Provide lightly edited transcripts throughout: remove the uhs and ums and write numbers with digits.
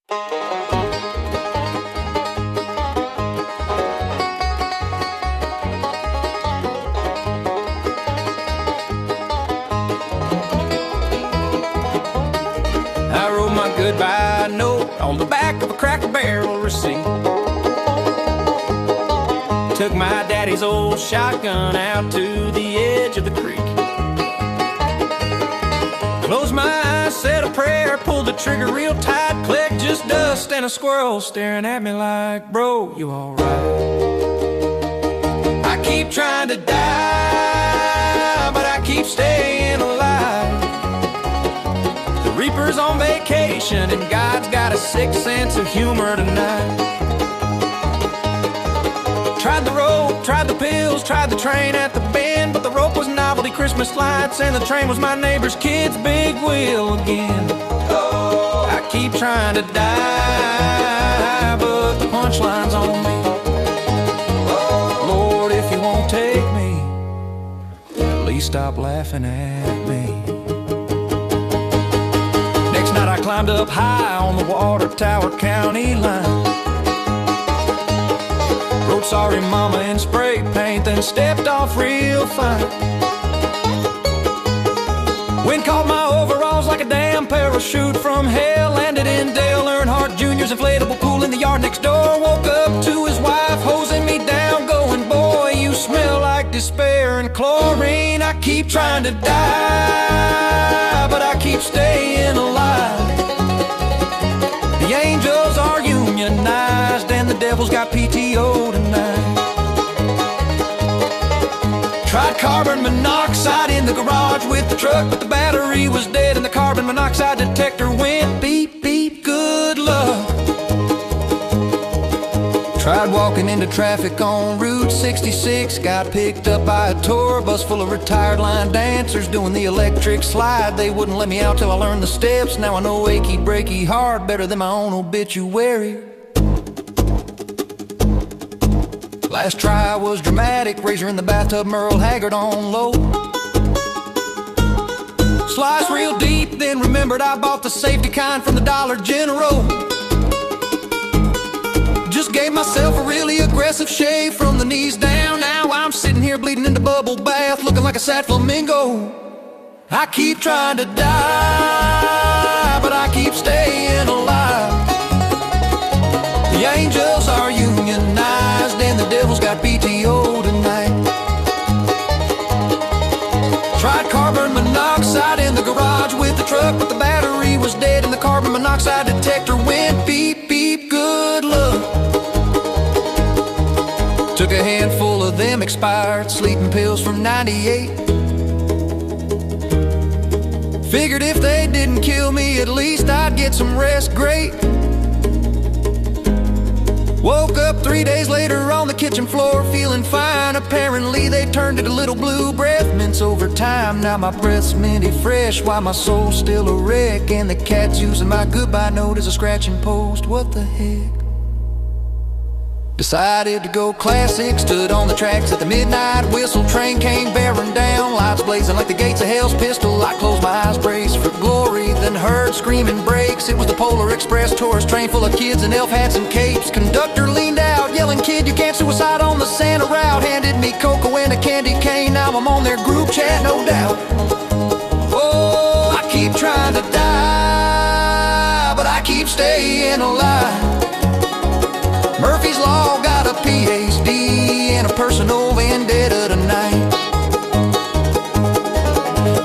I wrote my goodbye note on the back of a Cracker Barrel receipt. Took my daddy's old shotgun out to the edge of the creek. Closed my eyes, said a prayer, pulled the trigger real tight. Click, just dust and a squirrel staring at me like, bro, you alright? I keep trying to die, but I keep staying alive. The Reaper's on vacation and God's got a sixth sense of humor tonight. Tried the rope, tried the pills, tried the train at the bend, but the rope was novelty Christmas lights and the train was my neighbor's kid's big wheel again. Oh, I keep trying to die, but the punchline's on me. Oh, Lord, if you won't take me, at least stop laughing at me. Next night I climbed up high on the Water Tower County line. Wrote sorry mama in spray paint, then stepped off real fine. Wind caught my overalls like a damn parachute from hell. Landed in Dale Earnhardt Jr.'s inflatable pool in the yard next door. Woke up to his wife hosing me down, going, boy, you smell like despair and chlorine. I keep trying to die, but I keep staying alive. The angels are unionized and the devil's got PTO tonight. Tried carbon monoxide in the garage with the truck, but the battery was dead and the carbon monoxide detector went beep, beep, good luck. Tried walking into traffic on Route 66, got picked up by a tour bus full of retired line dancers doing the electric slide. They wouldn't let me out till I learned the steps. Now I know achy breaky heart better than my own obituary. Last try was dramatic, razor in the bathtub, Merle Haggard on low. Sliced real deep, then remembered I bought the safety kind from the Dollar General. Just gave myself a really aggressive shave from the knees down. Now I'm sitting here bleeding in the bubble bath, looking like a sad flamingo. I keep trying to die, but I keep staying alive. The angels are unionized and the devil's got PTO tonight. Tried carbon monoxide in the garage with the truck, but the battery was dead and the carbon monoxide detector went beep, beep, good luck. Took a handful of them expired sleeping pills from '98. Figured if they didn't kill me, at least I'd get some rest, great. Woke up 3 days later on the kitchen floor feeling fine. Apparently they turned it a little blue breath mints over time. Now my breath's minty fresh while my soul's still a wreck, and the cat's using my goodbye note as a scratching post. What the heck? Decided to go classic, stood on the tracks at the midnight whistle. Train came bearing down, lights blazing like the gates of hell's pistol. I closed my eyes, braced for glory, then heard screaming brakes. It was the Polar Express tourist train full of kids in elf hats and capes. Conductor leaned out, yelling, kid, you can't suicide on the Santa route. Handed me cocoa and a candy cane, now I'm on their group chat, no doubt. Oh, I keep trying to die, but I keep staying alive. Murphy's Law got a PhD and a personal vendetta tonight.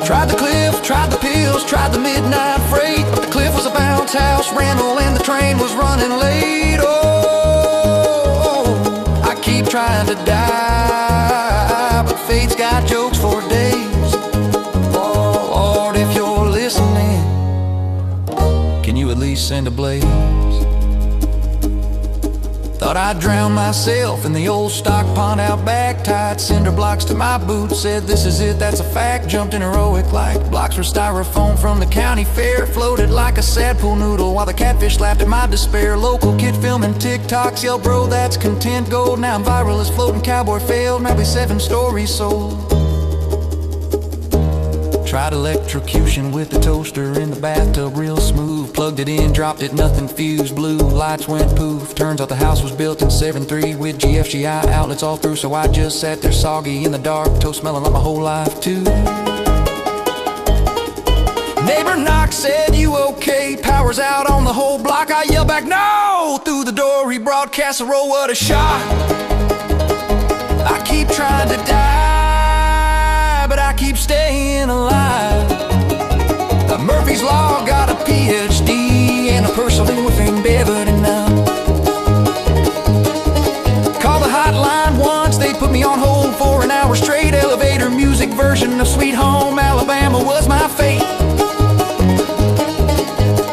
Tried the cliff, tried the pills, tried the midnight freight, but the cliff was a bounce house rental and the train was running late. Oh, I keep trying to die, but fate's got jokes for days. Oh, Lord, if you're listening, can you at least send a blaze? Thought I'd drown myself in the old stock pond out back. Tied cinder blocks to my boots, said this is it, that's a fact. Jumped in heroic like blocks were styrofoam from the county fair. Floated like a sad pool noodle while the catfish laughed at my despair. Local kid filming TikToks yelled, bro, that's content gold. Now I'm viral as floating cowboy failed, maybe 7 stories sold. Tried electrocution with the toaster in the bathtub, real smooth. plugged it in, dropped it, nothing fused. Blue lights went poof. Turns out the house was built in 7-3 with GFGI outlets all through. So I just sat there soggy in the dark, toast smelling like my whole life too. Neighbor knocked, said, "You okay? Power's out on the whole block." I yelled back, "No!" Through the door he brought casserole, what a shock. I keep trying to die, but I keep staying alive. Murphy's Law, got a PhD and a personal thing better than now. Call the hotline once, they put me on hold for an hour straight. Elevator music version of Sweet Home Alabama was my fate.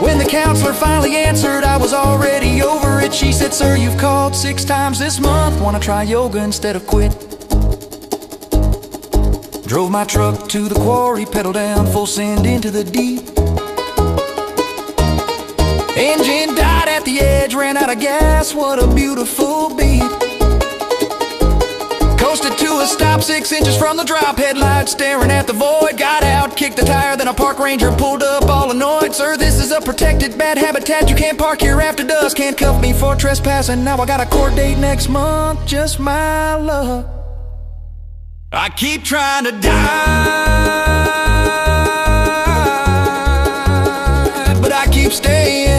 When the counselor finally answered, I was already over it. She said, "Sir, you've called 6 times this month. Wanna try yoga instead of quit?" Drove my truck to the quarry, pedal down, full send into the deep. Engine died at the edge, ran out of gas, what a beautiful beat. Coasted to a stop 6 inches from the drop, headlights staring at the void. Got out, kicked the tire, then a park ranger pulled up all annoyed. "Sir, this is a protected bad habitat, you can't park here after dusk. Handcuffed me for trespassing, now I got a court date next month, just my luck. I keep trying to die, but I keep staying